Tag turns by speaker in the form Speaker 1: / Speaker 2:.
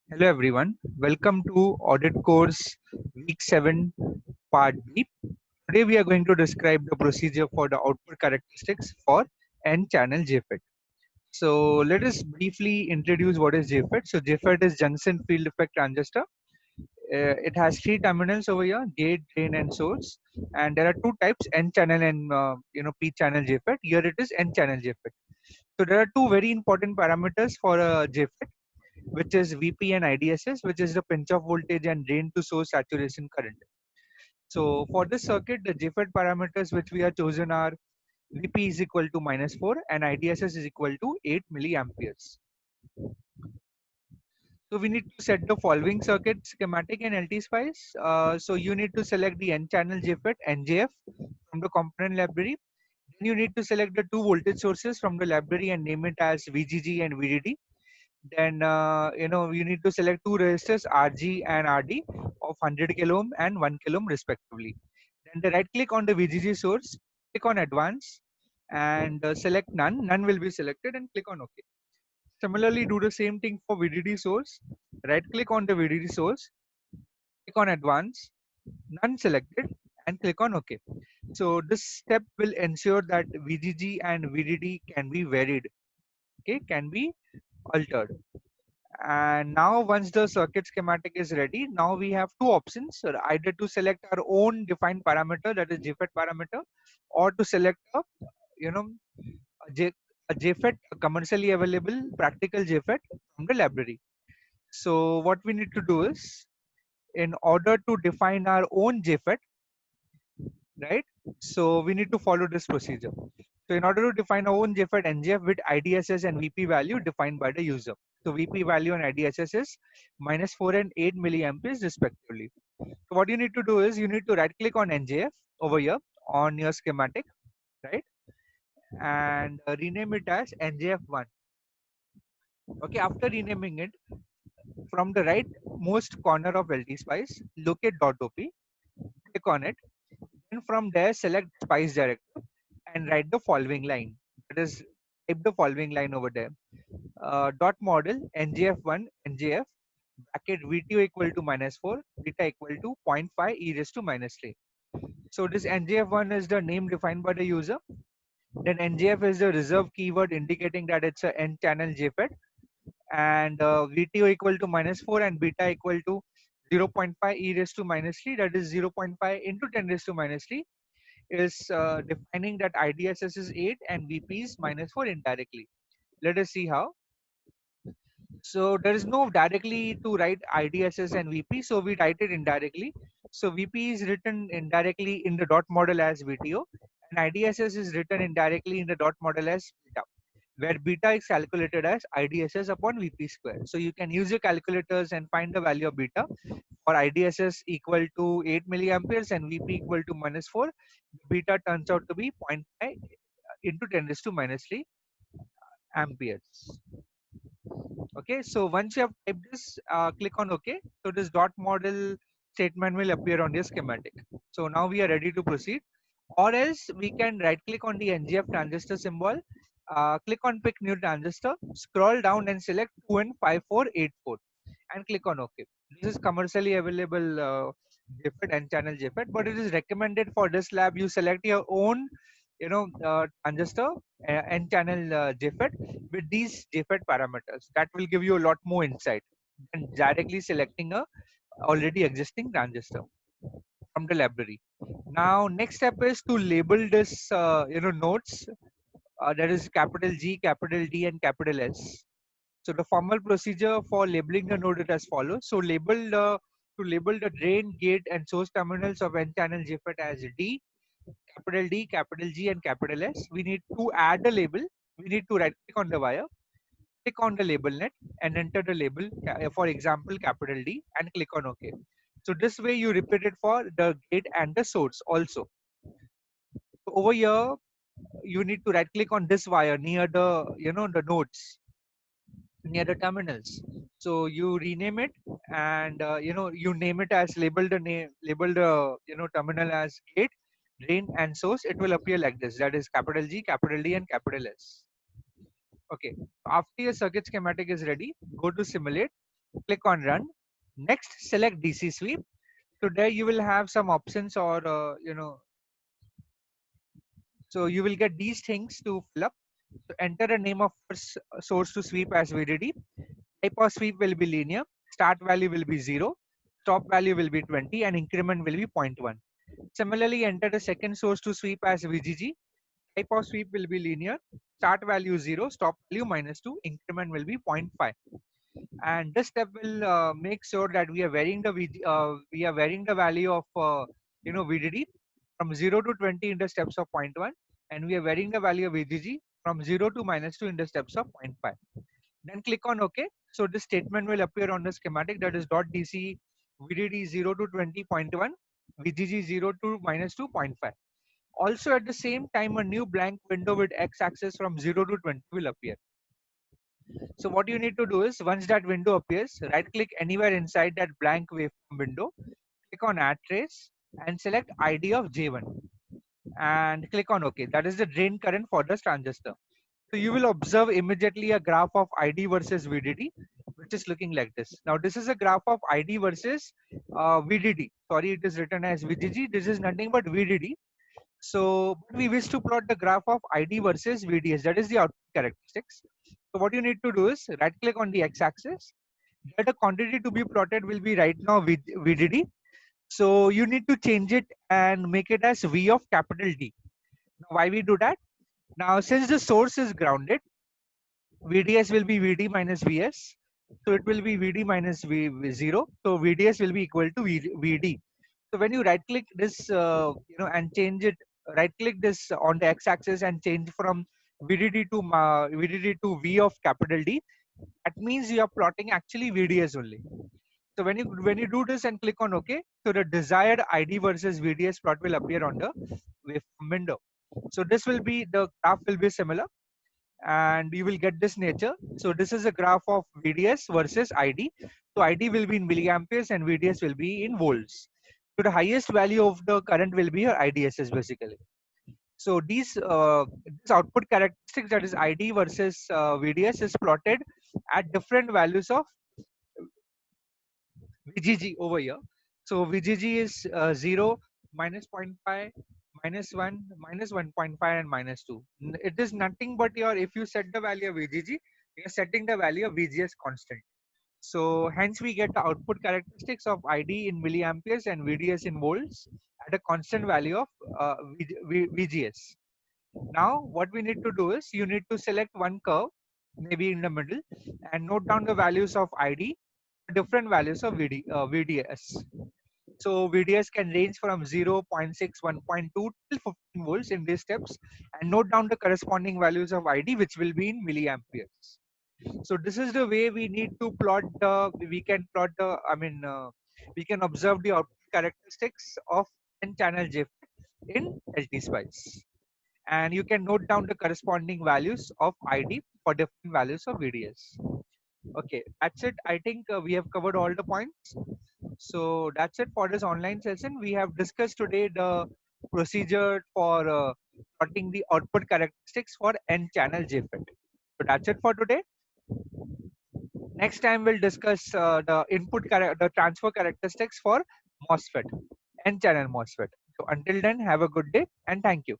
Speaker 1: Hello everyone, welcome to Audit Course Week 7 Part B. Today we are going to describe the procedure for the output characteristics for N-channel JFET. So let us briefly introduce what is JFET. So JFET is junction field effect transistor. It has three terminals over here: gate, drain, and source. And there are two types: N-channel and P-channel JFET. Here it is N-channel JFET. So there are two very important parameters for a JFET, which is VP and IDSS, which is the pinch off voltage and drain to source saturation current. So for this circuit, the JFET parameters which we are chosen are VP is equal to -4 and IDSS is equal to 8 milliamperes. So we need to set the following circuit schematic in LT-Spice. So you need to select the N-channel JFET NJF from the component library. Then you need to select the two voltage sources from the library and name it as VGG and VDD. Then you need to select two resistors RG and RD of 100 kilo ohm and 1 kilo ohm respectively. Then the right click on the VGG source, click on advance and select none. None will be selected and click on OK. Similarly, do the same thing for VDD source. Right click on the VDD source, click on advance, none selected and click on OK. So this step will ensure that VGG and VDD can be varied, okay, can be altered. And now once the circuit schematic is ready, now we have two options, either to select our own defined parameter, that is JFET parameter, or to select a you know a, J, a JFET, a commercially available practical JFET from the library. So what we need to do is, in order to define our own JFET, right, so we need to follow this procedure. So in order to define our own JFET NGF with IDSS and VP value defined by the user. So VP value and IDSS is -4 and 8 milliamperes respectively. So what you need to do is you need to right click on NJF over here on your schematic, right? And rename it as NJF1. Okay, after renaming it, from the right most corner of LT-Spice, locate .op, click on it. Then from there, select Spice Director and write the following line. That is, type the following line over there. Dot model NJF1 NJF bracket VTO equal to -4, beta equal to zero point 0.5 e raised to -3. So this NJF1 is the name defined by the user. Then NJF is the reserve keyword indicating that it's a N channel JFET, and VTO equal to -4 and beta equal to 0.5 e raised to -3, that is 0.5 into 10 raised to -3, is defining that IDSS is 8 and VP is -4 indirectly. Let us see how. So there is no directly to write IDSS and VP, so we write it indirectly. So VP is written indirectly in the dot model as VTO, and IDSS is written indirectly in the dot model as beta, where beta is calculated as IDSS upon VP square. So you can use your calculators and find the value of beta. For IDSS equal to 8 milliamperes and VP equal to -4, beta turns out to be 0.5 into 10 raised to -3 amperes. Okay, so once you have typed this, click on OK. So this dot model statement will appear on your schematic. So now we are ready to proceed. Or else we can right click on the NGF transistor symbol, click on pick new transistor, scroll down and select 2N5484 and click on OK. This is commercially available JFET and channel JFET, but it is recommended for this lab you select your own transistor and channel JFET with these JFET parameters. That will give you a lot more insight than directly selecting a already existing transistor from the library. Now, next step is to label this, nodes. That is capital G, capital D, and capital S. So the formal procedure for labeling the node is as follows. So to label the drain, gate, and source terminals of N-channel JFET as D, capital G, and capital S. We need to add a label. We need to right click on the wire, click on the label net, and enter the label, for example, capital D, and click on OK. So this way you repeat it for the gate and the source also. So over here, you need to right click on this wire near the the nodes, near the terminals. So you rename it and you name it as label the terminal as gate, drain, and source. It will appear like this, that is capital G, capital D, and capital S. Okay, after your circuit schematic is ready, go to simulate Click on run. Next, select DC sweep. So there you will have some options, or so you will get these things to fill up. So enter a name of source to sweep as VDD. Type of sweep will be linear. Start value will be 0. Stop value will be 20 and increment will be 0.1. Similarly, enter the second source to sweep as VGG. Type of sweep will be linear. Start value 0. Stop value -2. Increment will be 0.5. And this step will make sure that we are varying the value of VDD from 0 to 20 in the steps of 0.1, and we are varying the value of VGG from 0 to -2 in the steps of 0.5. Then click on OK. So this statement will appear on the schematic, that is .dc VDD 0 to 20.1, VGG 0 to -2.5. Also at the same time, a new blank window with x-axis from 0 to 20 will appear. So what you need to do is, once that window appears, right click anywhere inside that blank waveform window, click on add trace and select ID of J1 and click on OK. That is the drain current for this transistor. So you will observe immediately a graph of ID versus VDD, which is looking like this. Now this is a graph of ID versus VDD. Sorry, it is written as VGG. This is nothing but VDD. So we wish to plot the graph of ID versus VDS. That is the output characteristics. So what you need to do is right click on the x-axis. Here the quantity to be plotted will be right now VDD. So you need to change it and make it as V of capital D. Now, why we do that? Now since the source is grounded, VDS will be VD minus VS. So it will be VD minus V0. So VDS will be equal to VD. So when you right click this, and change it, right click this on the x-axis and change from VDD to V of capital D, that means you are plotting actually VDS only. So when you do this and click on OK, so the desired ID versus VDS plot will appear on the waveform window. So this will be, the graph will be similar, and you will get this nature. So this is a graph of VDS versus ID. So ID will be in milliamperes and VDS will be in volts. So the highest value of the current will be your IDSS basically. So this output characteristics, that is ID versus VDS, is plotted at different values of VGG over here. So VGG is 0, minus -0.5, -1, -1.5, and -2. It is nothing but your, if you set the value of VGG, you're setting the value of VGS constant. So hence we get the output characteristics of ID in milliamperes and VDS in volts at a constant value of VGS. Now what we need to do is, you need to select one curve, maybe in the middle, and note down the values of ID, different values of VDS. So VDS can range from 0, 0.6, 1.2 till 15 volts in these steps, and note down the corresponding values of ID, which will be in milliamperes. So this is the way we need to plot the, we can plot the, we can observe the output characteristics of N-channel JFET in LTSpice. And you can note down the corresponding values of ID for different values of VDS. Okay, that's it. I think we have covered all the points. So that's it for this online session. We have discussed today the procedure for plotting the output characteristics for N-channel JFET. So that's it for today. Next time we'll discuss the transfer characteristics for MOSFET, N-channel MOSFET. So until then, have a good day and thank you.